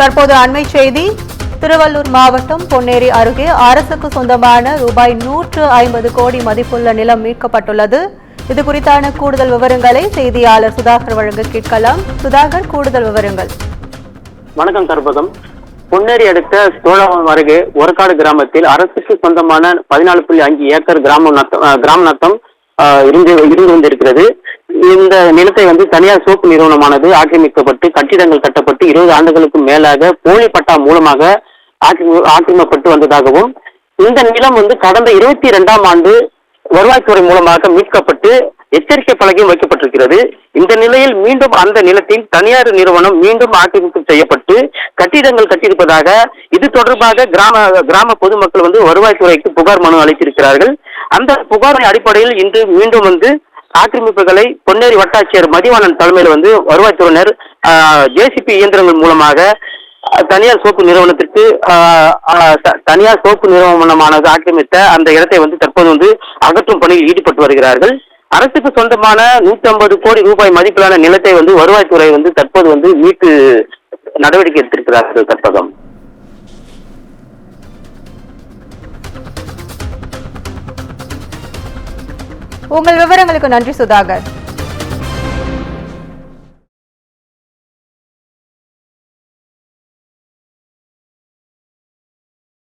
தற்போது அண்மை செய்தி. திருவள்ளூர் மாவட்டம் பொன்னேரி அருகே அரசுக்கு சொந்தமான ரூபாய் 150 கோடி மதிப்புள்ள நிலம் மீட்கப்பட்டுள்ளது. இது குறித்தான கூடுதல் விவரங்களை செய்தியாளர் சுதாகர் வழங்க கேட்கலாம். சுதாகர், கூடுதல் விவரங்கள். வணக்கம் கருப்பகம். பொன்னேரி அடுத்த சோழவரம் அருகே ஒரக்காடு கிராமத்தில் அரசுக்கு சொந்தமான 14.5 ஏக்கர் கிராம நத்தம் இருந்து வந்திருக்கிறது. இந்த நிலத்தை தனியார் சோப்பு நிறுவனமானது ஆக்கிரமிக்கப்பட்டு கட்டிடங்கள் கட்டப்பட்டு 20 ஆண்டுகளுக்கு மேலாக போலி பட்டா மூலமாக ஆக்கிரமிக்கப்பட்டு வந்ததாகவும், இந்த நிலம் கடந்த 22ஆம் ஆண்டு வருவாய்த்துறை மூலமாக மீட்கப்பட்டு எச்சரிக்கை பலகையும் வைக்கப்பட்டிருக்கிறது. இந்த நிலையில் மீண்டும் அந்த நிலத்தில் தனியார் நிறுவனம் மீண்டும் ஆக்கிரமிப்பு செய்யப்பட்டு கட்டிடங்கள் கட்டியிருப்பதாக இது தொடர்பாக கிராம பொதுமக்கள் வருவாய்த்துறைக்கு புகார் மனு அளித்திருக்கிறார்கள். அந்த புகாரின் அடிப்படையில் இன்று மீண்டும் ஆக்கிரமிப்புகளை பொன்னேரி வட்டாட்சியர் மதிவாணன் தலைமையில் வருவாய்த்துறையினர் ஜேசிபி இயந்திரங்கள் மூலமாக தனியார் சோப்பு நிறுவனமானது ஆக்கிரமித்த அந்த இடத்தை தற்போது அகற்றும் பணியில் ஈடுபட்டு வருகிறார்கள். அரசுக்கு சொந்தமான 150 கோடி ரூபாய் மதிப்பிலான நிலத்தை வருவாய்த்துறை தற்போது மீட்டு நடவடிக்கை எடுத்திருக்கிறார்கள். கற்பகம், உங்கள் விவரங்களுக்கு நன்றி சுதாகர்.